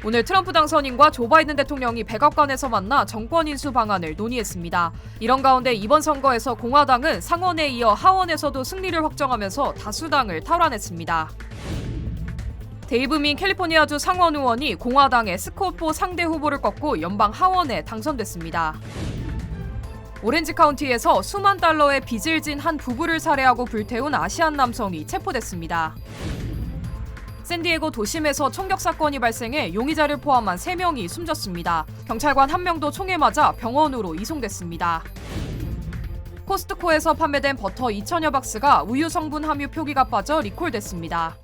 오늘 트럼프 당선인과 조 바이든 대통령이 백악관에서 만나 정권 인수 방안을 논의했습니다. 이런 가운데 이번 선거에서 공화당은 상원에 이어 하원에서도 승리를 확정하면서 다수당을 탈환했습니다. 데이브 민 캘리포니아주 상원 의원이 공화당의 스콧포 상대 후보를 꺾고 연방 하원에 당선됐습니다. 오렌지 카운티에서 수만 달러의 빚을 진 한 부부를 살해하고 불태운 아시안 남성이 체포됐습니다. 샌디에고 도심에서 총격 사건이 발생해 용의자를 포함한 3명이 숨졌습니다. 경찰관 1명도 총에 맞아 병원으로 이송됐습니다. 코스트코에서 판매된 버터 2,000여 박스가 우유 성분 함유 표기가 빠져 리콜됐습니다.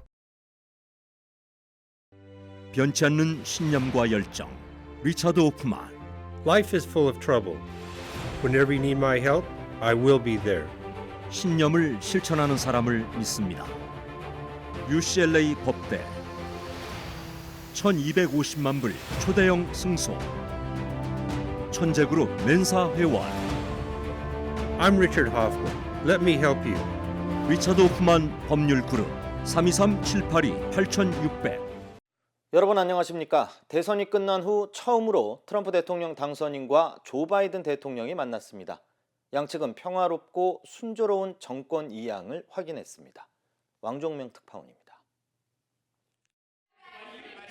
변치 않는 신념과 열정. 리차드 호프만. Life is full of trouble. Whenever you need my help, I will be there. 신념을 실천하는 사람을 믿습니다. UCLA 법대 1250만 불 초대형 승소 천재그룹 맨사 회원 I'm Richard Hoffman. Let me help you. 리차드 호프만 법률그룹 323-782-8600 여러분 안녕하십니까? 대선이 끝난 후 처음으로 트럼프 대통령 당선인과 조 바이든 대통령이 만났습니다. 양측은 평화롭고 순조로운 정권 이양을 확인했습니다. 왕종명 특파원입니다.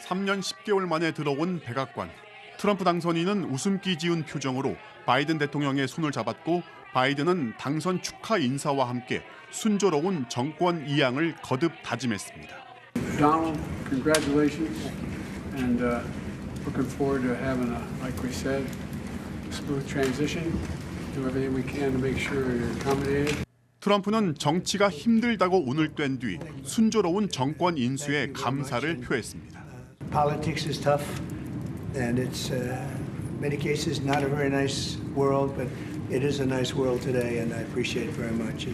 3년 10개월 만에 들어온 백악관. 트럼프 당선인은 웃음기 지은 표정으로 바이든 대통령의 손을 잡았고 바이든은 당선 축하 인사와 함께 순조로운 정권 이양을 거듭 다짐했습니다. Donald, congratulations, and looking forward to having like we said, smooth transition. Do everything we can to make sure you're accommodated. 트럼프는 정치가 힘들다고 운을 뗀 뒤 순조로운 정권 인수에 감사를 표했습니다. Politics is tough, and it's many cases not a very nice world, but it is a nice world today, and I appreciate very much a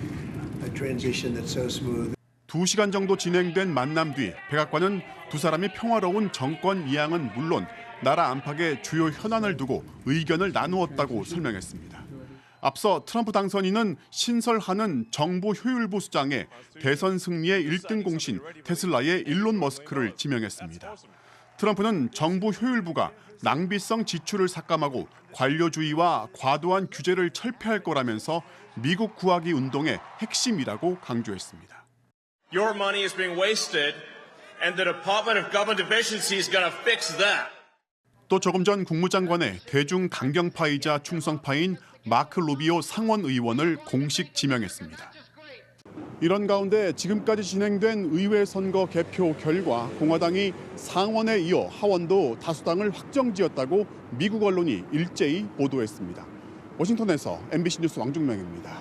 transition that's so smooth. 2시간 정도 진행된 만남 뒤 백악관은 두 사람이 평화로운 정권 이양은 물론 나라 안팎의 주요 현안을 두고 의견을 나누었다고 설명했습니다. 앞서 트럼프 당선인은 신설하는 정보 효율부 수장에 대선 승리의 1등 공신 테슬라의 일론 머스크를 지명했습니다. 트럼프는 정부 효율부가 낭비성 지출을 삭감하고 관료주의와 과도한 규제를 철폐할 거라면서 미국 구하기 운동의 핵심이라고 강조했습니다. Your money is being wasted, and the Department of Government Efficiency is going to fix that. 또 조금 전 국무장관의 대중 강경파이자 충성파인 마크 루비오 상원 의원을 공식 지명했습니다. 이런 가운데 지금까지 진행된 의회 선거 개표 결과 공화당이 상원에 이어 하원도 다수당을 확정지었다고 미국 언론이 일제히 보도했습니다. 워싱턴에서 MBC 뉴스 왕중명입니다.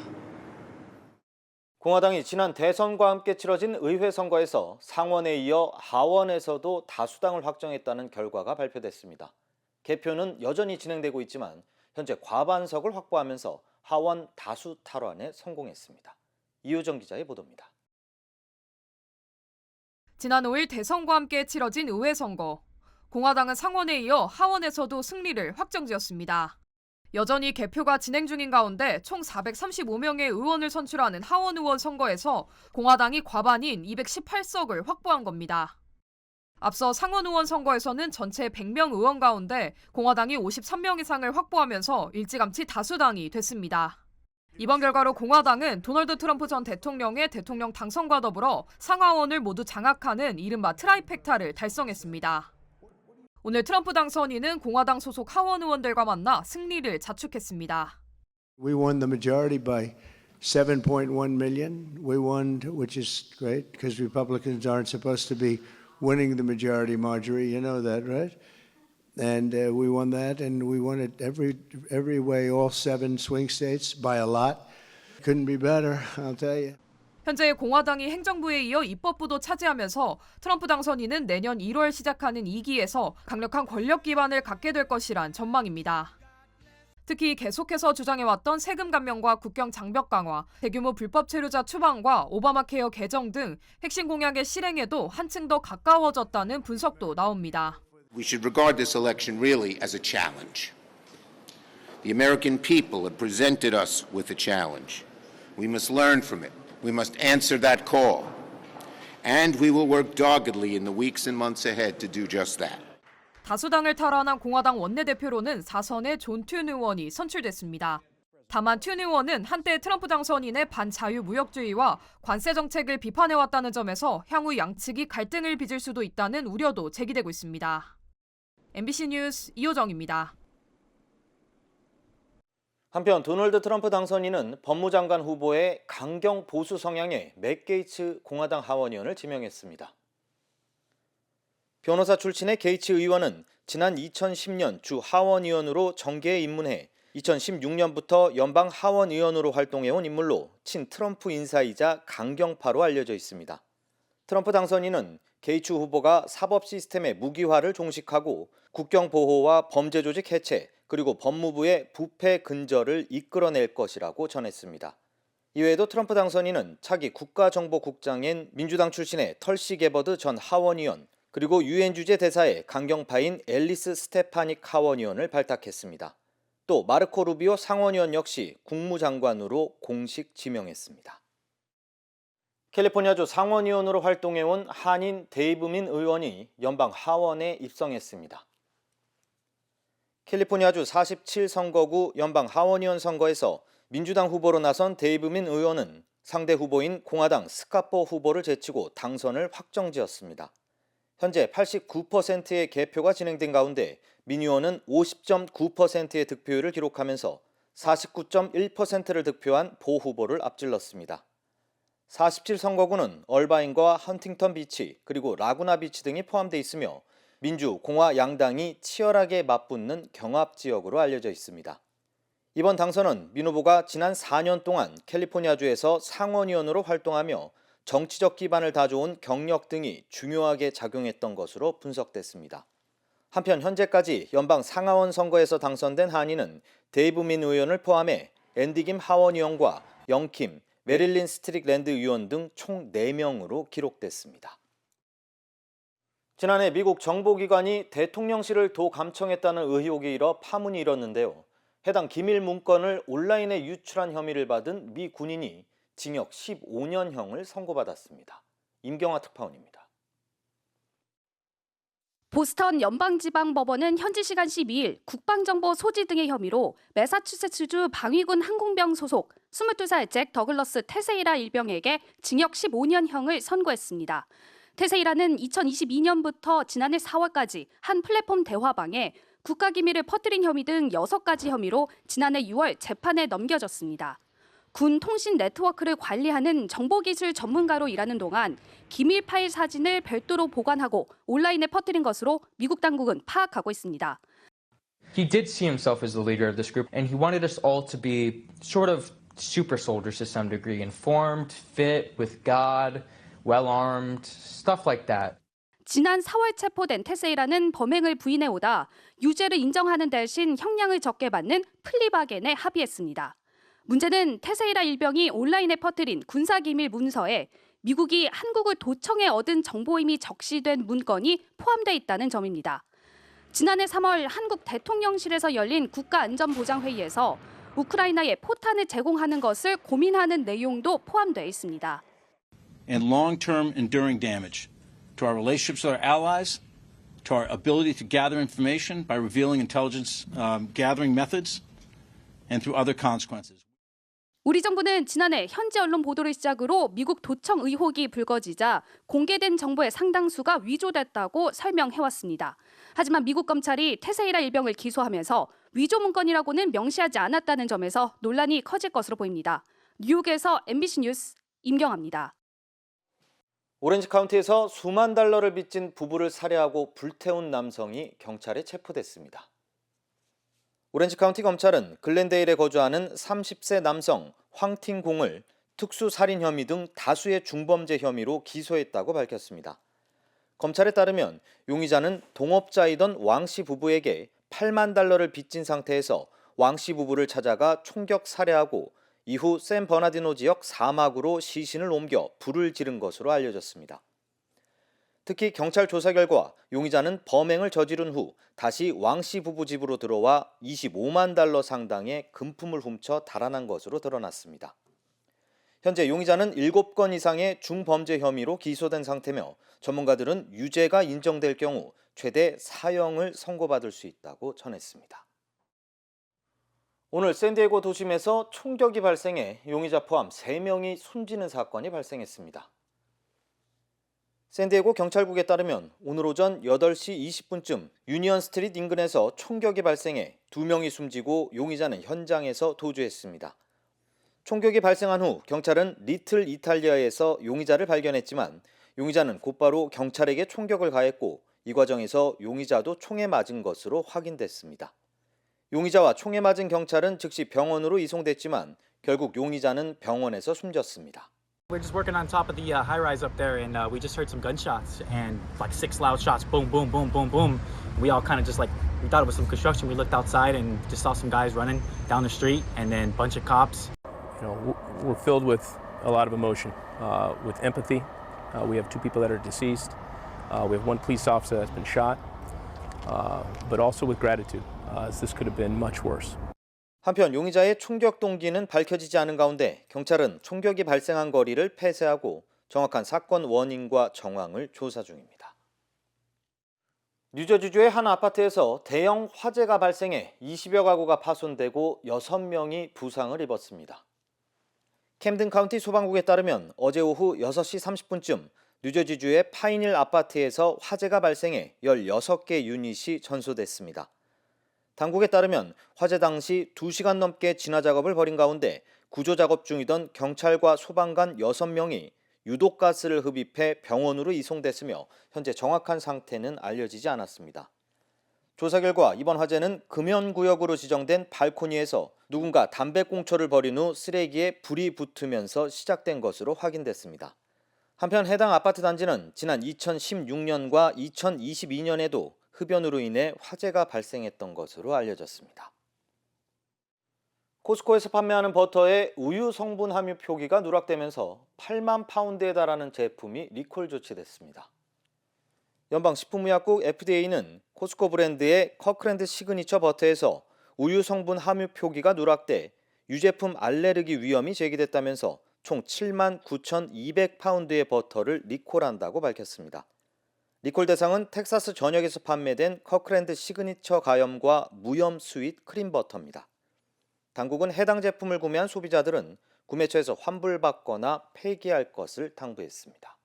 공화당이 지난 대선과 함께 치러진 의회 선거에서 상원에 이어 하원에서도 다수당을 확정했다는 결과가 발표됐습니다. 개표는 여전히 진행되고 있지만 현재 과반석을 확보하면서 하원 다수 탈환에 성공했습니다. 이효정 기자의 보도입니다. 지난 5일 대선과 함께 치러진 의회 선거. 공화당은 상원에 이어 하원에서도 승리를 확정지었습니다. 여전히 개표가 진행 중인 가운데 총 435명의 의원을 선출하는 하원 의원 선거에서 공화당이 과반인 218석을 확보한 겁니다. 앞서 상원 의원 선거에서는 전체 100명 의원 가운데 공화당이 53명 이상을 확보하면서 일찌감치 다수당이 됐습니다. 이번 결과로 공화당은 도널드 트럼프 전 대통령의 대통령 당선과 더불어 상하원을 모두 장악하는 이른바 트라이펙타를 달성했습니다. 오늘 트럼프 당선인은 공화당 소속 하원 의원들과 만나 승리를 자축했습니다. We won the majority by 7.1 million. We won, which is great, because Republicans aren't supposed to be winning the majority, Marjorie. You know that, right? And we won that, and we won it every way, all 7 swing states by a lot. Couldn't be better, I'll tell you. 현재 공화당이 행정부에 이어 입법부도 차지하면서 트럼프 당선인은 내년 1월 시작하는 2기에서 강력한 권력 기반을 갖게 될 것이란 전망입니다. 특히 계속해서 주장해왔던 세금 감면과 국경 장벽 강화, 대규모 불법 체류자 추방과 오바마 케어 개정 등 핵심 공약의 실행에도 한층 더 가까워졌다는 분석도 나옵니다. We should regard this election really as a challenge. The American people have presented us with a challenge. We must learn from it. We must answer that call. And we will work doggedly in the weeks and months ahead to do just that. 다수당을 탈환한 공화당 원내대표로는 4선의 존 튠 의원이 선출됐습니다. 다만 튠 의원은 한때 트럼프 당선인의 반자유무역주의와 관세 정책을 비판해왔다는 점에서 향후 양측이 갈등을 빚을 수도 있다는 우려도 제기되고 있습니다. MBC 뉴스 이호정입니다. 한편 도널드 트럼프 당선인은 법무장관 후보의 강경 보수 성향의 맥 게이츠 공화당 하원의원을 지명했습니다. 변호사 출신의 게이츠 의원은 지난 2010년 주 하원의원으로 정계에 입문해 2016년부터 연방 하원의원으로 활동해온 인물로 친 트럼프 인사이자 강경파로 알려져 있습니다. 트럼프 당선인은 게이츠 후보가 사법 시스템의 무기화를 종식하고 국경 보호와 범죄 조직 해체, 그리고 법무부의 부패 근절을 이끌어낼 것이라고 전했습니다. 이외에도 트럼프 당선인은 차기 국가정보국장인 민주당 출신의 털시 게버드 전 하원의원, 그리고 유엔 주재 대사의 강경파인 앨리스 스테파닉 하원의원을 발탁했습니다. 또 마르코 루비오 상원의원 역시 국무장관으로 공식 지명했습니다. 캘리포니아주 상원의원으로 활동해온 한인 데이브 민 의원이 연방 하원에 입성했습니다. 캘리포니아주 47선거구 연방 하원의원 선거에서 민주당 후보로 나선 데이브 민 의원은 상대 후보인 공화당 스카포 후보를 제치고 당선을 확정지었습니다. 현재 89%의 개표가 진행된 가운데 민 의원은 50.9%의 득표율을 기록하면서 49.1%를 득표한 보 후보를 앞질렀습니다. 47선거구는 얼바인과 헌팅턴 비치, 그리고 라구나 비치 등이 포함되어 있으며 민주, 공화 양당이 치열하게 맞붙는 경합지역으로 알려져 있습니다. 이번 당선은 민 후보가 지난 4년 동안 캘리포니아주에서 상원의원으로 활동하며 정치적 기반을 다져온 경력 등이 중요하게 작용했던 것으로 분석됐습니다. 한편 현재까지 연방 상하원 선거에서 당선된 한인은 데이브 민 의원을 포함해 앤디 김 하원의원과 영킴, 메릴린 스트릭랜드 의원 등 총 4명으로 기록됐습니다. 지난해 미국 정보기관이 대통령실을 도감청했다는 의혹이 일어 파문이 일었는데요. 해당 기밀 문건을 온라인에 유출한 혐의를 받은 미 군인이 징역 15년형을 선고받았습니다. 임경아 특파원입니다. 보스턴 연방지방법원은 현지 시간 12일 국방정보 소지 등의 혐의로 매사추세츠주 방위군 항공병 소속 22살 잭 더글러스 테세이라 일병에게 징역 15년형을 선고했습니다. 테세이라는 2022년부터 지난해 4월까지 한 플랫폼 대화방에 국가기밀을 퍼뜨린 혐의 등 6가지 혐의로 지난해 6월 재판에 넘겨졌습니다. 군 통신 네트워크를 관리하는 정보기술 전문가로 일하는 동안 기밀 파일 사진을 별도로 보관하고 온라인에 퍼뜨린 것으로 미국 당국은 파악하고 있습니다. He did see himself as the leader of this group, and he wanted us all to be sort of super soldiers to some degree, informed, fit, with God, well-armed, stuff like that. 지난 4월 체포된 테세이라는 범행을 부인해오다 유죄를 인정하는 대신 형량을 적게 받는 플리바겐에 합의했습니다. 문제는 테세이라 일병이 온라인에 퍼뜨린 군사기밀 문서에 미국이 한국을 도청해 얻은 정보임이 적시된 문건이 포함돼 있다는 점입니다. 지난해 3월 한국 대통령실에서 열린 국가안전보장회의에서 우크라이나에 포탄을 제공하는 것을 고민하는 내용도 포함되어 있습니다. And long-term enduring damage to our relationships with our allies, to our ability to gather information by revealing intelligence gathering methods, and through other consequences. 우리 정부는 지난해 현지 언론 보도를 시작으로 미국 도청 의혹이 불거지자 공개된 정보의 상당수가 위조됐다고 설명해왔습니다. 하지만 미국 검찰이 테세이라 일병을 기소하면서 위조 문건이라고는 명시하지 않았다는 점에서 논란이 커질 것으로 보입니다. 뉴욕에서 MBC 뉴스 임경아입니다. 오렌지 카운티에서 수만 달러를 빚진 부부를 살해하고 불태운 남성이 경찰에 체포됐습니다. 오렌지 카운티 검찰은 글렌데일에 거주하는 30세 남성 황팅공을 특수살인 혐의 등 다수의 중범죄 혐의로 기소했다고 밝혔습니다. 검찰에 따르면 용의자는 동업자이던 왕씨 부부에게 8만 달러를 빚진 상태에서 왕씨 부부를 찾아가 총격 살해하고 이후 샌 버나디노 지역 사막으로 시신을 옮겨 불을 지른 것으로 알려졌습니다. 특히 경찰 조사 결과 용의자는 범행을 저지른 후 다시 왕씨 부부 집으로 들어와 25만 달러 상당의 금품을 훔쳐 달아난 것으로 드러났습니다. 현재 용의자는 7건 이상의 중범죄 혐의로 기소된 상태며 전문가들은 유죄가 인정될 경우 최대 4형을 선고받을 수 있다고 전했습니다. 오늘 샌디에고 도심에서 총격이 발생해 용의자 포함 3명이 숨지는 사건이 발생했습니다. 샌디에고 경찰국에 따르면 오늘 오전 8시 20분쯤 유니언 스트리트 인근에서 총격이 발생해 2명이 숨지고 용의자는 현장에서 도주했습니다. 총격이 발생한 후 경찰은 리틀 이탈리아에서 용의자를 발견했지만 용의자는 곧바로 경찰에게 총격을 가했고 이 과정에서 용의자도 총에 맞은 것으로 확인됐습니다. 용의자와 총에 맞은 경찰은 즉시 병원으로 이송됐지만 결국 용의자는 병원에서 숨졌습니다. We're just working on top of the high-rise up there, and we just heard some gunshots and like 6 loud shots, boom, boom, boom, boom, boom. We all kind of just like, we thought it was some construction. We looked outside and just saw some guys running down the street, and then a bunch of cops. You know, we're filled with a lot of emotion, with empathy. We have 2 people that are deceased. We have 1 police officer that's been shot, but also with gratitude, as this could have been much worse. 한편 용의자의 총격 동기는 밝혀지지 않은 가운데 경찰은 총격이 발생한 거리를 폐쇄하고 정확한 사건 원인과 정황을 조사 중입니다. 뉴저지주의 한 아파트에서 대형 화재가 발생해 20여 가구가 파손되고 6명이 부상을 입었습니다. 캠든 카운티 소방국에 따르면 어제 오후 6시 30분쯤 뉴저지주의 파인힐 아파트에서 화재가 발생해 16개 유닛이 전소됐습니다. 당국에 따르면 화재 당시 2시간 넘게 진화 작업을 벌인 가운데 구조 작업 중이던 경찰과 소방관 6명이 유독가스를 흡입해 병원으로 이송됐으며 현재 정확한 상태는 알려지지 않았습니다. 조사 결과 이번 화재는 금연구역으로 지정된 발코니에서 누군가 담배꽁초를 버린 후 쓰레기에 불이 붙으면서 시작된 것으로 확인됐습니다. 한편 해당 아파트 단지는 지난 2016년과 2022년에도 흡연으로 인해 화재가 발생했던 것으로 알려졌습니다. 코스코에서 판매하는 버터에 우유 성분 함유 표기가 누락되면서 8만 파운드에 달하는 제품이 리콜 조치됐습니다. 연방식품의약국 FDA는 코스코 브랜드의 커크랜드 시그니처 버터에서 우유 성분 함유 표기가 누락돼 유제품 알레르기 위험이 제기됐다면서 총 7만 9,200파운드의 버터를 리콜한다고 밝혔습니다. 리콜 대상은 텍사스 전역에서 판매된 커크랜드 시그니처 가염과 무염 스윗 크림 버터입니다. 당국은 해당 제품을 구매한 소비자들은 구매처에서 환불받거나 폐기할 것을 당부했습니다.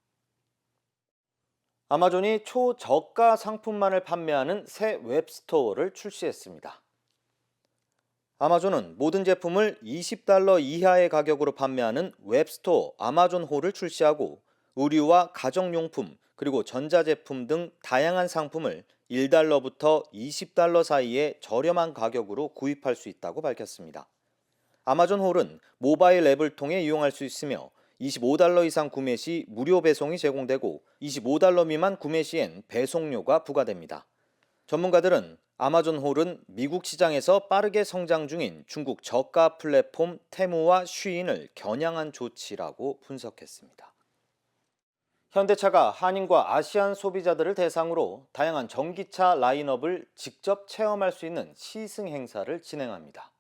아마존이 초저가 상품만을 판매하는 새 웹스토어를 출시했습니다. 아마존은 모든 제품을 $20 이하의 가격으로 판매하는 웹스토어 아마존홀을 출시하고 의류와 가정용품, 그리고 전자제품 등 다양한 상품을 $1부터 $20 사이의 저렴한 가격으로 구입할 수 있다고 밝혔습니다. 아마존홀은 모바일 앱을 통해 이용할 수 있으며 $25 이상 구매 시 무료 배송이 제공되고 $25 미만 구매 시엔 배송료가 부과됩니다. 전문가들은 아마존홀은 미국 시장에서 빠르게 성장 중인 중국 저가 플랫폼 테무와 쉬인을 겨냥한 조치라고 분석했습니다. 현대차가 한인과 아시안 소비자들을 대상으로 다양한 전기차 라인업을 직접 체험할 수 있는 시승 행사를 진행합니다.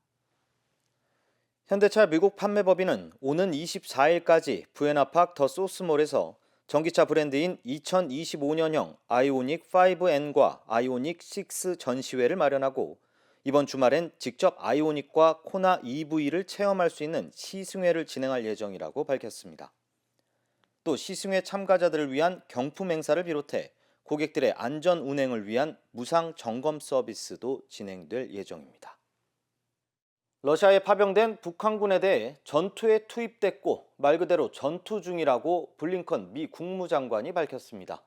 현대차 미국 판매법인은 오는 24일까지 부에나파크 더 소스몰에서 전기차 브랜드인 2025년형 아이오닉 5N과 아이오닉 6 전시회를 마련하고 이번 주말엔 직접 아이오닉과 코나 EV를 체험할 수 있는 시승회를 진행할 예정이라고 밝혔습니다. 또 시승회 참가자들을 위한 경품 행사를 비롯해 고객들의 안전 운행을 위한 무상 점검 서비스도 진행될 예정입니다. 러시아에 파병된 북한군에 대해 전투에 투입됐고 말 그대로 전투 중이라고 블링컨 미 국무장관이 밝혔습니다.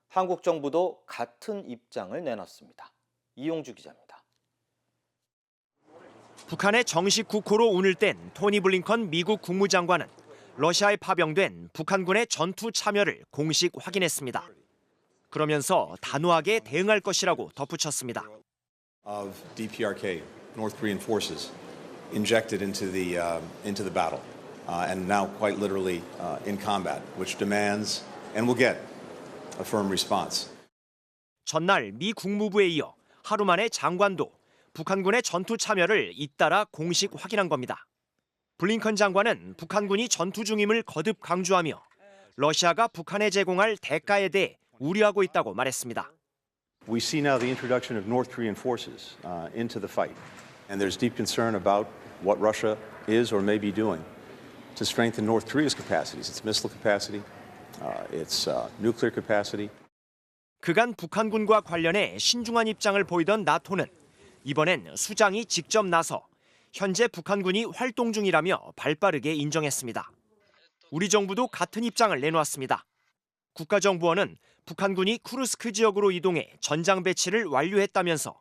한국 정부도 같은 입장을 내놨습니다. 이용주 기자입니다. 북한의 정식 국호로 운을 뗀 토니 블링컨 미국 국무장관은 러시아에 파병된 북한군의 전투 참여를 공식 확인했습니다. 그러면서 단호하게 대응할 것이라고 덧붙였습니다. Of DPRK, North Korean forces, injected into the battle, and now quite literally in combat, which demands and will get a firm response. 전날 미 국무부에 이어 하루 만에 장관도 북한군의 전투 참여를 잇따라 공식 확인한 겁니다. 블링컨 장관은 북한군이 전투 중임을 거듭 강조하며 러시아가 북한에 제공할 대가에 대해 우려하고 있다고 말했습니다. We see now the introduction of North Korean forces into the fight, and there's deep concern about what Russia is or may be doing to strengthen North Korea's capacities, its missile capacity, its nuclear capacity. 그간 북한군과 관련해 신중한 입장을 보이던 나토는 이번엔 수장이 직접 나서 현재 북한군이 활동 중이라며 발빠르게 인정했습니다. 우리 정부도 같은 입장을 내놓았습니다. 국가정보원은 북한군이 쿠르스크 지역으로 이동해 전장 배치를 완료했다면서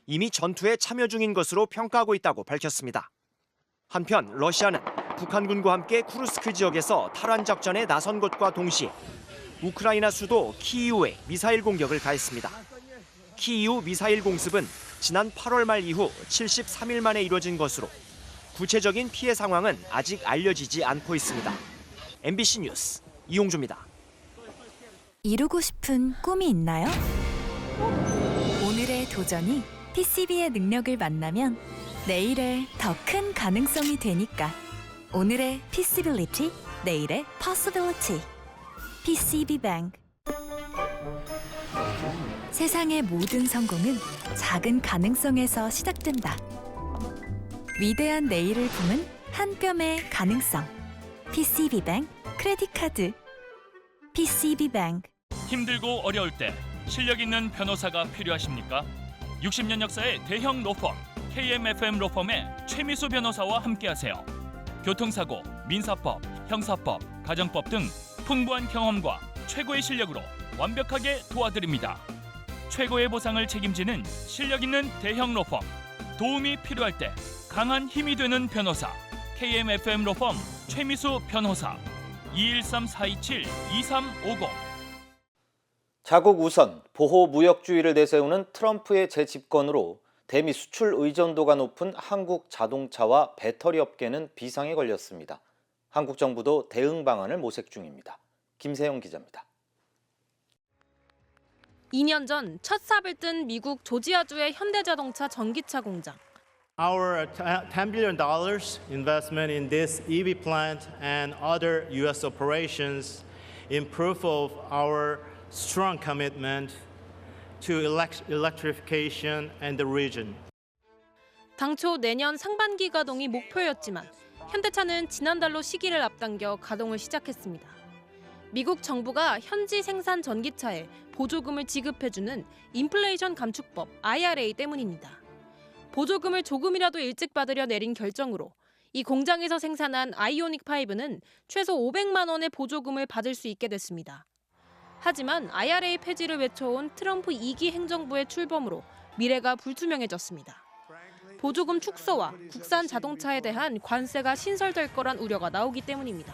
이미 전투에 참여 중인 것으로 평가하고 있다고 밝혔습니다. 한편 러시아는 북한군과 함께 쿠르스크 지역에서 탈환 작전에 나선 것과 동시에 우크라이나 수도 키이우에 미사일 공격을 가했습니다. 키이우 미사일 공습은 지난 8월 말 이후 73일 만에 이뤄진 것으로 구체적인 피해 상황은 아직 알려지지 않고 있습니다. MBC 뉴스 이용주입니다. 이루고 싶은 꿈이 있나요? 오늘의 도전이 PCB의 능력을 만나면 내일의 더 큰 가능성이 되니까. 오늘의 Possibility, 내일의 Possibility. PCB Bank. 세상의 모든 성공은 작은 가능성에서 시작된다. 위대한 내일을 품은 한 뼘의 가능성. PCB Bank 크레딧 카드. PCB Bank. 힘들고 어려울 때 실력 있는 변호사가 필요하십니까? 60년 역사의 대형 로펌 KMFM 로펌의 최미수 변호사와 함께하세요. 교통사고, 민사법, 형사법, 가정법 등 풍부한 경험과 최고의 실력으로 완벽하게 도와드립니다. 최고의 보상을 책임지는 실력 있는 대형 로펌. 도움이 필요할 때 강한 힘이 되는 변호사. KMFM 로펌 최미수 변호사. 213-427-2350. 자국 우선 보호무역주의를 내세우는 트럼프의 재집권으로 대미 수출 의존도가 높은 한국 자동차와 배터리 업계는 비상에 걸렸습니다. 한국 정부도 대응 방안을 모색 중입니다. 김세영 기자입니다. 2년 전 첫 삽을 뜬 미국 조지아주의 현대자동차 전기차 공장. Our $10 billion investment in this EV plant and other U.S. operations in proof of our strong commitment to electrification and the region. 당초 내년 상반기 가동이 목표였지만 현대차는 지난달로 시기를 앞당겨 가동을 시작했습니다. 미국 정부가 현지 생산 전기차에 보조금을 지급해주는 인플레이션 감축법 IRA 때문입니다. 보조금을 조금이라도 일찍 받으려 내린 결정으로 이 공장에서 생산한 아이오닉 5는 최소 500만 원의 보조금을 받을 수 있게 됐습니다. 하지만 IRA 폐지를 외쳐온 트럼프 2기 행정부의 출범으로 미래가 불투명해졌습니다. 보조금 축소와 국산 자동차에 대한 관세가 신설될 거란 우려가 나오기 때문입니다.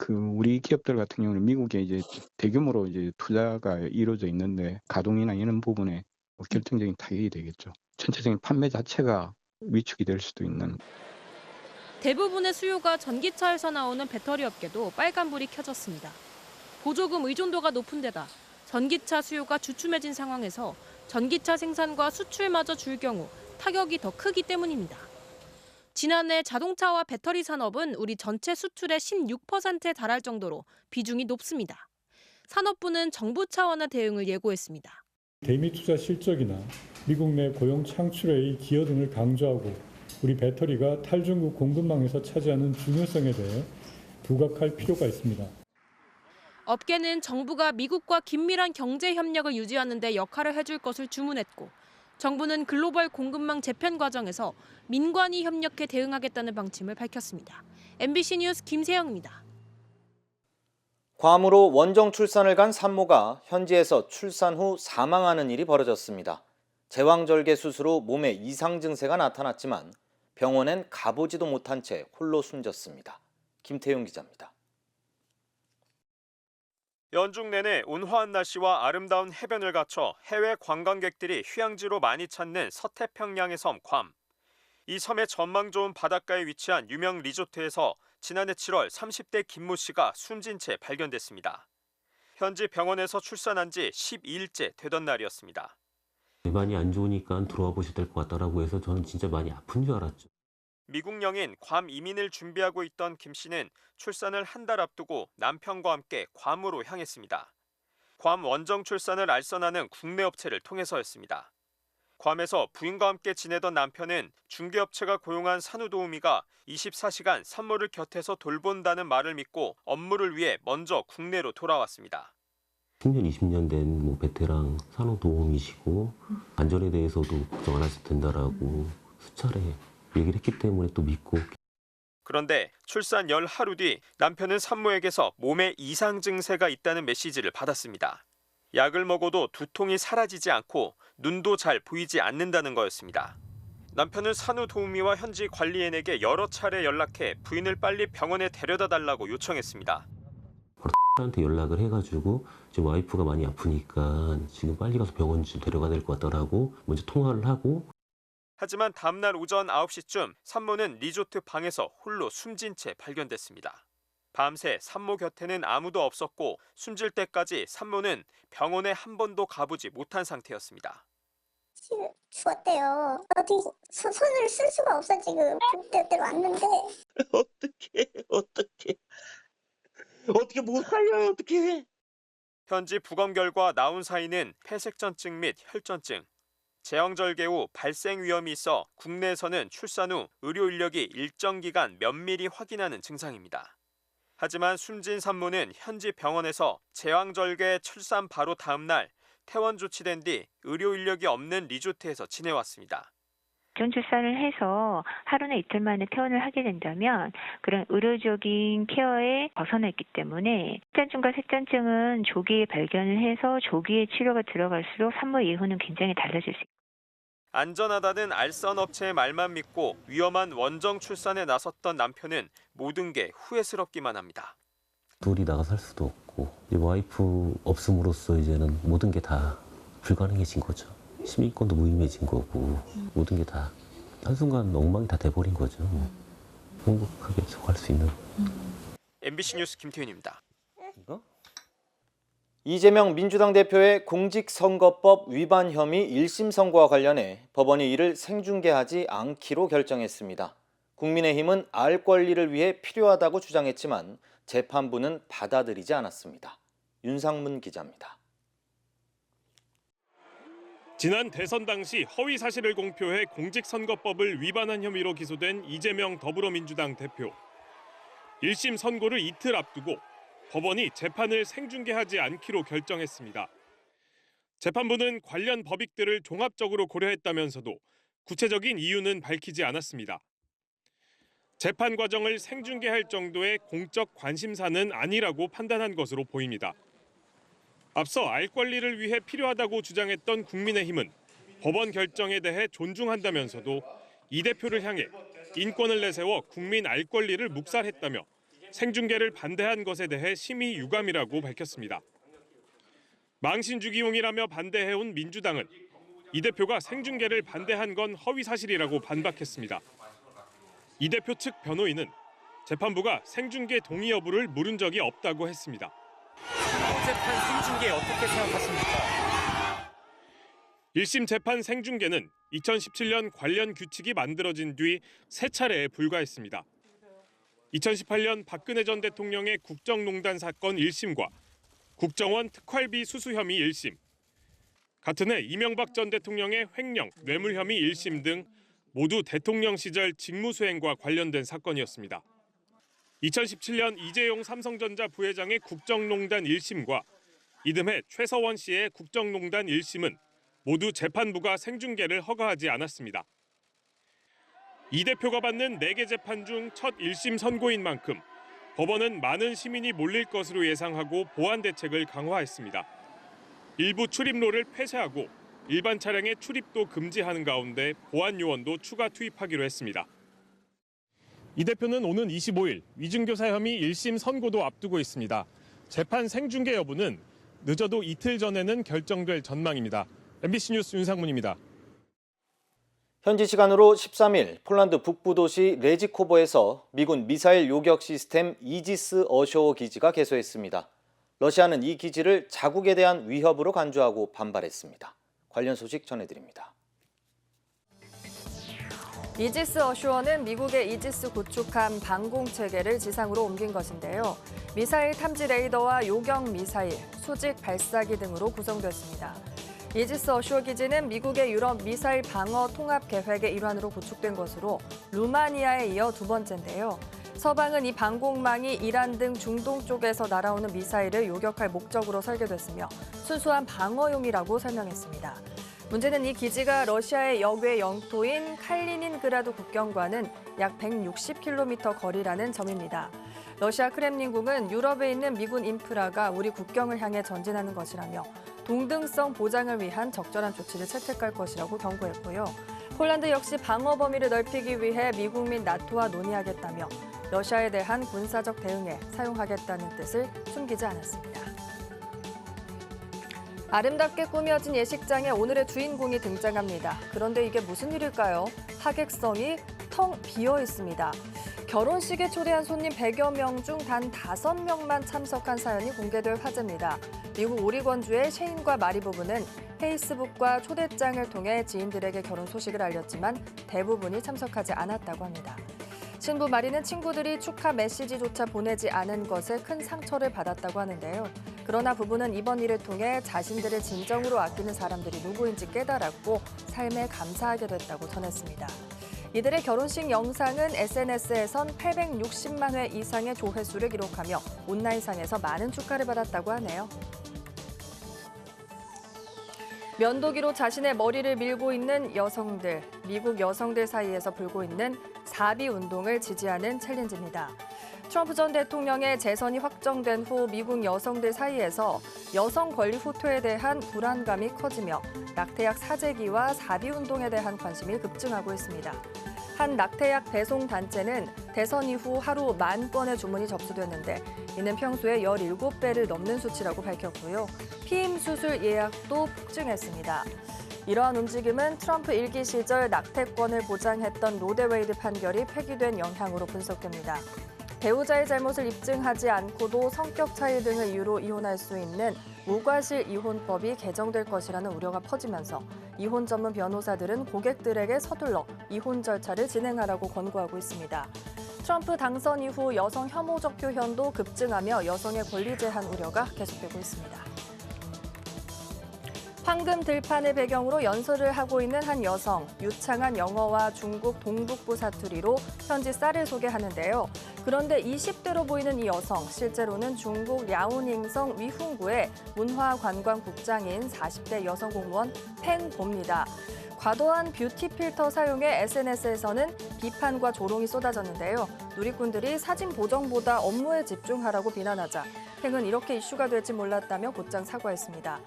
우리 기업들 같은 경우는 미국에 이제 대규모로 이제 투자가 이루어져 있는데 가동이나 이런 부분에 결정적인 타격이 되겠죠. 전체적인 판매 자체가 위축이 될 수도 있는. 대부분의 수요가 전기차에서 나오는 배터리 업계도 빨간불이 켜졌습니다. 보조금 의존도가 높은 데다 전기차 수요가 주춤해진 상황에서 전기차 생산과 수출마저 줄 경우 타격이 더 크기 때문입니다. 지난해 자동차와 배터리 산업은 우리 전체 수출의 16%에 달할 정도로 비중이 높습니다. 산업부는 정부 차원의 대응을 예고했습니다. 대미 투자 실적이나 미국 내 고용 창출의 기여 등을 강조하고 우리 배터리가 탈중국 공급망에서 차지하는 중요성에 대해 부각할 필요가 있습니다. 업계는 정부가 미국과 긴밀한 경제 협력을 유지하는 데 역할을 해줄 것을 주문했고 정부는 글로벌 공급망 재편 과정에서 민관이 협력해 대응하겠다는 방침을 밝혔습니다. MBC 뉴스 김세영입니다. 괌으로 원정 출산을 간 산모가 현지에서 출산 후 사망하는 일이 벌어졌습니다. 제왕절개 수술 후 몸에 이상 증세가 나타났지만 병원엔 가보지도 못한 채 홀로 숨졌습니다. 김태용 기자입니다. 연중 내내 온화한 날씨와 아름다운 해변을 갖춰 해외 관광객들이 휴양지로 많이 찾는 서태평양의 섬 괌. 이 섬의 전망 좋은 바닷가에 위치한 유명 리조트에서 지난해 7월 30대 김모 씨가 숨진 채 발견됐습니다. 현지 병원에서 출산한 지 12일째 되던 날이었습니다. 많이 안 좋으니까 들어와 보셔야 될 것 같다라고 해서 저는 진짜 많이 아픈 줄 알았죠. 미국령인 괌 이민을 준비하고 있던 김 씨는 출산을 한 달 앞두고 남편과 함께 괌으로 향했습니다. 괌 원정 출산을 알선하는 국내 업체를 통해서였습니다. 괌에서 부인과 함께 지내던 남편은 중개업체가 고용한 산후도우미가 24시간 산모를 곁에서 돌본다는 말을 믿고 업무를 위해 먼저 국내로 돌아왔습니다. 10년, 20년 된 베테랑 산후도우미시고 안전에 대해서도 걱정 안 하셔도 된다라고 수차례 얘기를 했기 때문에 또 믿고. 그런데 출산 열 하루 뒤 남편은 산모에게서 몸에 이상 증세가 있다는 메시지를 받았습니다. 약을 먹어도 두통이 사라지지 않고 눈도 잘 보이지 않는다는 거였습니다. 남편은 산후도우미와 현지 관리인에게 여러 차례 연락해 부인을 빨리 병원에 데려다 달라고 요청했습니다. 한테 연락을 해가지고 지금 와이프가 많이 아프니까 지금 빨리 가서 병원 좀 데려가야 될 것 같다라고 먼저 통화를 하고. 하지만 다음날 오전 9시쯤 산모는 리조트 방에서 홀로 숨진 채 발견됐습니다. 밤새 산모 곁에는 아무도 없었고 숨질 때까지 산모는 병원에 한 번도 가보지 못한 상태였습니다. 죽었대요. 어떻게 손을 쓸 수가 없어 지금. 그때로 왔는데. 어떻게 못 살려요? 어떻게? 현지 부검 결과 나온 사인은 폐색전증 및 혈전증, 제왕절개 후 발생 위험이 있어 국내에서는 출산 후 의료 인력이 일정 기간 면밀히 확인하는 증상입니다. 하지만 숨진 산모는 현지 병원에서 제왕절개 출산 바로 다음 날 퇴원 조치된 뒤 의료 인력이 없는 리조트에서 지내왔습니다. 출산을 해서 하루나 이틀 만에 퇴원을 하게 된다면 그런 의료적인 케어에 벗어났기 때문에 혈전증과 색전증은 조기에 발견을 해서 조기에 치료가 들어갈수록 산모 이후는 굉장히 달라질 수 있습니다. 안전하다는 알선 업체의 말만 믿고 위험한 원정 출산에 나섰던 남편은 모든 게 후회스럽기만 합니다. 둘이 나가 살 수도 없고 이제 와이프 없음으로써 이제는 모든 게 다 불가능해진 거죠. 시민권도 무의미해진 거고 모든 게 다 한순간 엉망이 다 돼버린 거죠. 행복하게 갈 수 있는. MBC 뉴스 김태윤입니다. 이재명 민주당 대표의 공직선거법 위반 혐의 1심 선고와 관련해 법원이 이를 생중계하지 않기로 결정했습니다. 국민의힘은 알 권리를 위해 필요하다고 주장했지만 재판부는 받아들이지 않았습니다. 윤상문 기자입니다. 지난 대선 당시 허위 사실을 공표해 공직선거법을 위반한 혐의로 기소된 이재명 더불어민주당 대표. 1심 선고를 이틀 앞두고 법원이 재판을 생중계하지 않기로 결정했습니다. 재판부는 관련 법익들을 종합적으로 고려했다면서도 구체적인 이유는 밝히지 않았습니다. 재판 과정을 생중계할 정도의 공적 관심사는 아니라고 판단한 것으로 보입니다. 앞서 알 권리를 위해 필요하다고 주장했던 국민의힘은 법원 결정에 대해 존중한다면서도 이 대표를 향해 인권을 내세워 국민 알 권리를 묵살했다며 생중계를 반대한 것에 대해 심히 유감이라고 밝혔습니다. 망신주기용이라며 반대해온 민주당은 이 대표가 생중계를 반대한 건 허위 사실이라고 반박했습니다. 이 대표 측 변호인은 재판부가 생중계 동의 여부를 물은 적이 없다고 했습니다. 재판 생중계 어떻게 생각하십니까? 1심 재판 생중계는 2017년 관련 규칙이 만들어진 뒤 3차례에 불과했습니다. 2018년 박근혜 전 대통령의 국정농단 사건 1심과 국정원 특활비 수수 혐의 1심, 같은 해 이명박 전 대통령의 횡령, 뇌물 혐의 1심 등 모두 대통령 시절 직무수행과 관련된 사건이었습니다. 2017년 이재용 삼성전자 부회장의 국정농단 1심과 이듬해 최서원 씨의 국정농단 1심은 모두 재판부가 생중계를 허가하지 않았습니다. 이 대표가 받는 4개 재판 중 첫 1심 선고인 만큼 법원은 많은 시민이 몰릴 것으로 예상하고 보안 대책을 강화했습니다. 일부 출입로를 폐쇄하고 일반 차량의 출입도 금지하는 가운데 보안 요원도 추가 투입하기로 했습니다. 이 대표는 오는 25일 위증교사 혐의 1심 선고도 앞두고 있습니다. 재판 생중계 여부는 늦어도 이틀 전에는 결정될 전망입니다. MBC 뉴스 윤상문입니다. 현지 시간으로 13일 폴란드 북부 도시 레지코보에서 미군 미사일 요격 시스템 이지스 어쇼어 기지가 개소했습니다. 러시아는 이 기지를 자국에 대한 위협으로 간주하고 반발했습니다. 관련 소식 전해드립니다. 이지스 어슈어는 미국의 이지스 구축함 방공체계를 지상으로 옮긴 것인데요. 미사일 탐지 레이더와 요격 미사일, 수직 발사기 등으로 구성됐습니다. 이지스 어슈어 기지는 미국의 유럽 미사일 방어 통합 계획의 일환으로 구축된 것으로 루마니아에 이어 두 번째인데요. 서방은 이 방공망이 이란 등 중동 쪽에서 날아오는 미사일을 요격할 목적으로 설계됐으며 순수한 방어용이라고 설명했습니다. 문제는 이 기지가 러시아의 역외 영토인 칼리닌그라드 국경과는 약 160km 거리라는 점입니다. 러시아 크렘린궁은 유럽에 있는 미군 인프라가 우리 국경을 향해 전진하는 것이라며 동등성 보장을 위한 적절한 조치를 채택할 것이라고 경고했고요. 폴란드 역시 방어 범위를 넓히기 위해 미국 및 나토와 논의하겠다며 러시아에 대한 군사적 대응에 사용하겠다는 뜻을 숨기지 않았습니다. 아름답게 꾸며진 예식장에 오늘의 주인공이 등장합니다. 그런데 이게 무슨 일일까요? 하객성이 텅 비어 있습니다. 결혼식에 초대한 손님 100여 명 중 단 5명만 참석한 사연이 공개될 화제입니다. 미국 오리건주의 셰인과 마리 부부는 페이스북과 초대장을 통해 지인들에게 결혼 소식을 알렸지만 대부분이 참석하지 않았다고 합니다. 신부 마리는 친구들이 축하 메시지조차 보내지 않은 것에 큰 상처를 받았다고 하는데요. 그러나 부부는 이번 일을 통해 자신들을 진정으로 아끼는 사람들이 누구인지 깨달았고 삶에 감사하게 됐다고 전했습니다. 이들의 결혼식 영상은 SNS에선 860만 회 이상의 조회수를 기록하며 온라인상에서 많은 축하를 받았다고 하네요. 면도기로 자신의 머리를 밀고 있는 여성들, 미국 여성들 사이에서 불고 있는 사비 운동을 지지하는 챌린지입니다. 트럼프 전 대통령의 재선이 확정된 후 미국 여성들 사이에서 여성 권리 후퇴에 대한 불안감이 커지며 낙태약 사재기와 사비 운동에 대한 관심이 급증하고 있습니다. 한 낙태약 배송 단체는 대선 이후 하루 10,000건의 주문이 접수됐는데 이는 평소의 17배를 넘는 수치라고 밝혔고요. 피임 수술 예약도 폭증했습니다. 이러한 움직임은 트럼프 일기 시절 낙태권을 보장했던 로데웨이드 판결이 폐기된 영향으로 분석됩니다. 배우자의 잘못을 입증하지 않고도 성격 차이 등을 이유로 이혼할 수 있는 무과실 이혼법이 개정될 것이라는 우려가 퍼지면서 이혼 전문 변호사들은 고객들에게 서둘러 이혼 절차를 진행하라고 권고하고 있습니다. 트럼프 당선 이후 여성 혐오적 표현도 급증하며 여성의 권리 제한 우려가 계속되고 있습니다. 황금 들판을 배경으로 연설을 하고 있는 한 여성, 유창한 영어와 중국 동북부 사투리로 현지 쌀을 소개하는데요. 그런데 20대로 보이는 이 여성, 실제로는 중국 랴오닝성 위훈구의 문화관광국장인 40대 여성 공무원 팽보입니다. 과도한 뷰티 필터 사용에 SNS에서는 비판과 조롱이 쏟아졌는데요. 누리꾼들이 사진 보정보다 업무에 집중하라고 비난하자 팽은 이렇게 이슈가 될지 몰랐다며 곧장 사과했습니다.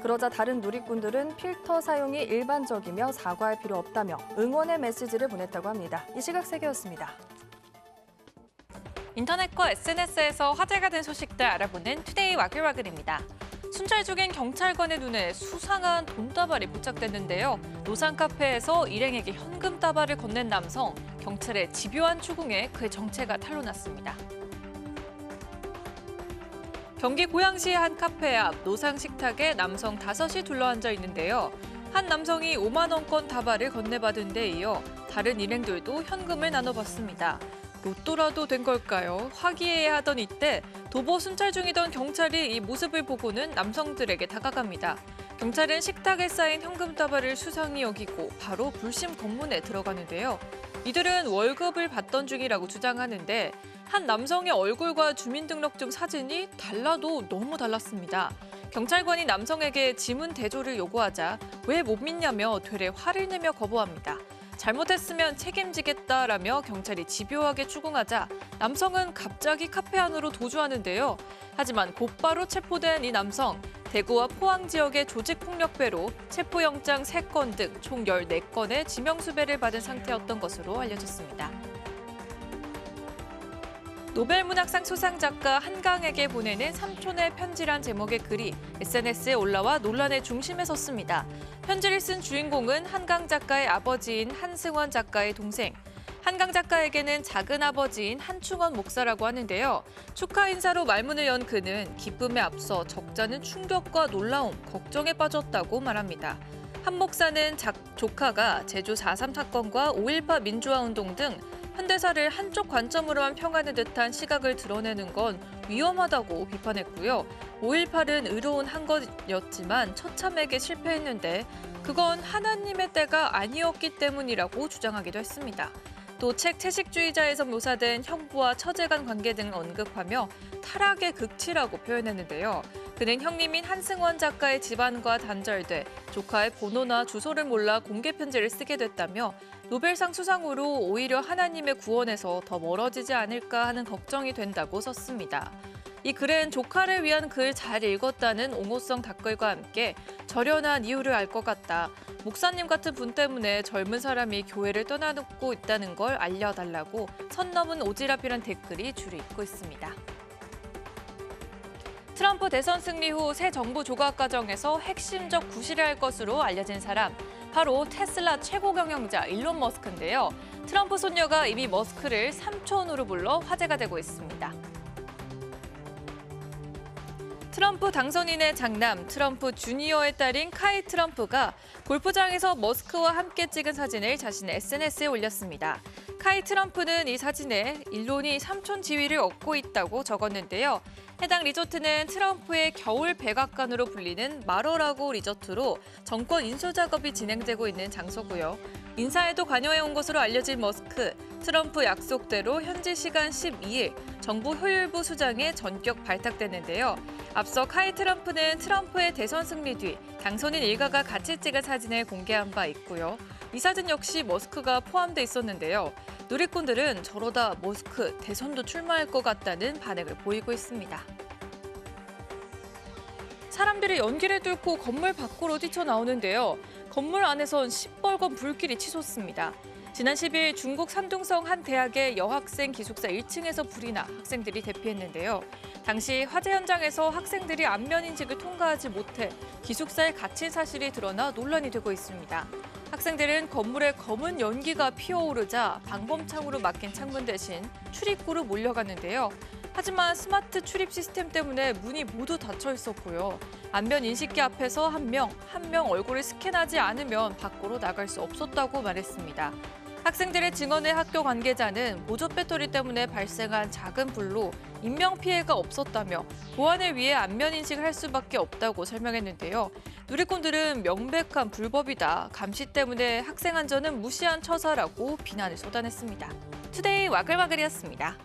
그러자 다른 누리꾼들은 필터 사용이 일반적이며 사과할 필요 없다며 응원의 메시지를 보냈다고 합니다. 이 시각 세계였습니다. 인터넷과 SNS에서 화제가 된 소식들 알아보는 투데이 와글와글입니다. 순찰 중인 경찰관의 눈에 수상한 돈다발이 포착됐는데요. 노상 카페에서 일행에게 현금 다발을 건넨 남성, 경찰의 집요한 추궁에 그의 정체가 탄로났습니다. 경기 고양시의 한 카페 앞 노상 식탁에 남성 5이 둘러앉아 있는데요. 한 남성이 5만 원권 다발을 건네받은 데 이어 다른 일행들도 현금을 나눠받습니다. 로또라도 된 걸까요? 화기애애하던 이때 도보 순찰 중이던 경찰이 이 모습을 보고는 남성들에게 다가갑니다. 경찰은 식탁에 쌓인 현금 다발을 수상히 여기고 바로 불심 검문에 들어가는데요. 이들은 월급을 받던 중이라고 주장하는데 한 남성의 얼굴과 주민등록증 사진이 달라도 너무 달랐습니다. 경찰관이 남성에게 지문 대조를 요구하자 왜 못 믿냐며 되레 화를 내며 거부합니다. 잘못했으면 책임지겠다라며 경찰이 집요하게 추궁하자 남성은 갑자기 카페 안으로 도주하는데요. 하지만 곧바로 체포된 이 남성, 대구와 포항 지역의 조직폭력배로 체포영장 3건 등 총 14건의 지명수배를 받은 상태였던 것으로 알려졌습니다. 노벨문학상 수상작가 한강에게 보내는 삼촌의 편지란 제목의 글이 SNS에 올라와 논란의 중심에 섰습니다. 편지를 쓴 주인공은 한강 작가의 아버지인 한승원 작가의 동생. 한강 작가에게는 작은 아버지인 한충원 목사라고 하는데요. 축하 인사로 말문을 연 그는 기쁨에 앞서 적잖은 충격과 놀라움, 걱정에 빠졌다고 말합니다. 한 목사는 조카가 제주 4.3 사건과 5.18 민주화운동 등 현대사를 한쪽 관점으로만 평하는 듯한 시각을 드러내는 건 위험하다고 비판했고요. 5.18은 의로운 한 것이었지만 처참하게 실패했는데 그건 하나님의 때가 아니었기 때문이라고 주장하기도 했습니다. 또 책 채식주의자에서 묘사된 형부와 처제 간 관계 등을 언급하며 타락의 극치라고 표현했는데요. 그는 형님인 한승원 작가의 집안과 단절돼 조카의 번호나 주소를 몰라 공개 편지를 쓰게 됐다며 노벨상 수상으로 오히려 하나님의 구원에서 더 멀어지지 않을까 하는 걱정이 된다고 썼습니다. 이 글엔 조카를 위한 글 잘 읽었다는 옹호성 댓글과 함께 절연한 이유를 알 것 같다. 목사님 같은 분 때문에 젊은 사람이 교회를 떠나놓고 있다는 걸 알려달라고 선 넘은 오지랖이란 댓글이 줄을 잇고 있습니다. 트럼프 대선 승리 후 새 정부 조각 과정에서 핵심적 구실을 할 것으로 알려진 사람, 바로 테슬라 최고 경영자 일론 머스크인데요. 트럼프 손녀가 이미 머스크를 삼촌으로 불러 화제가 되고 있습니다. 트럼프 당선인의 장남 트럼프 주니어의 딸인 카이 트럼프가 골프장에서 머스크와 함께 찍은 사진을 자신의 SNS에 올렸습니다. 카이 트럼프는 이 사진에 일론이 삼촌 지위를 얻고 있다고 적었는데요. 해당 리조트는 트럼프의 겨울 백악관으로 불리는 마러라고 리조트로 정권 인수 작업이 진행되고 있는 장소고요. 인사에도 관여해온 것으로 알려진 머스크, 트럼프 약속대로 현지 시간 12일 정부 효율부 수장에 전격 발탁됐는데요. 앞서 카이 트럼프는 트럼프의 대선 승리 뒤 당선인 일가가 같이 찍은 사진을 공개한 바 있고요. 이 사진 역시 머스크가 포함돼 있었는데요. 누리꾼들은 저러다 머스크 대선도 출마할 것 같다는 반응을 보이고 있습니다. 사람들이 연기를 뚫고 건물 밖으로 뛰쳐나오는데요. 건물 안에선 시뻘건 불길이 치솟습니다. 지난 10일 중국 산둥성 한 대학의 여학생 기숙사 1층에서 불이 나 학생들이 대피했는데요. 당시 화재 현장에서 학생들이 안면 인식을 통과하지 못해 기숙사에 갇힌 사실이 드러나 논란이 되고 있습니다. 학생들은 건물에 검은 연기가 피어오르자 방범창으로 막힌 창문 대신 출입구로 몰려갔는데요. 하지만 스마트 출입 시스템 때문에 문이 모두 닫혀 있었고요. 안면 인식기 앞에서 한 명 얼굴을 스캔하지 않으면 밖으로 나갈 수 없었다고 말했습니다. 학생들의 증언에 학교 관계자는 보조 배터리 때문에 발생한 작은 불로 인명피해가 없었다며 보안을 위해 안면 인식을 할 수밖에 없다고 설명했는데요. 누리꾼들은 명백한 불법이다. 감시 때문에 학생 안전은 무시한 처사라고 비난을 쏟아냈습니다. 투데이 와글와글이었습니다.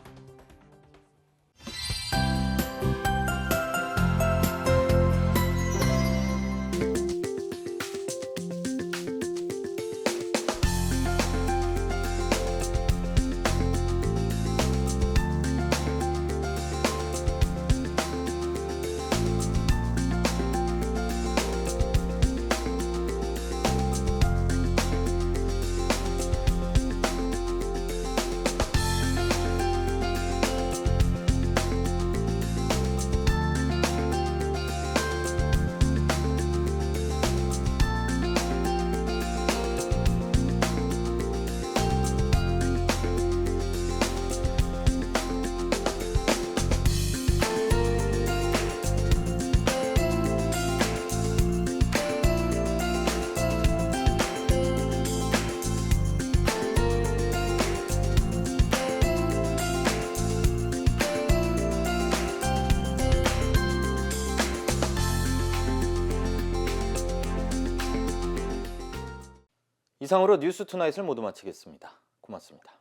이상으로 뉴스투나잇을 모두 마치겠습니다. 고맙습니다.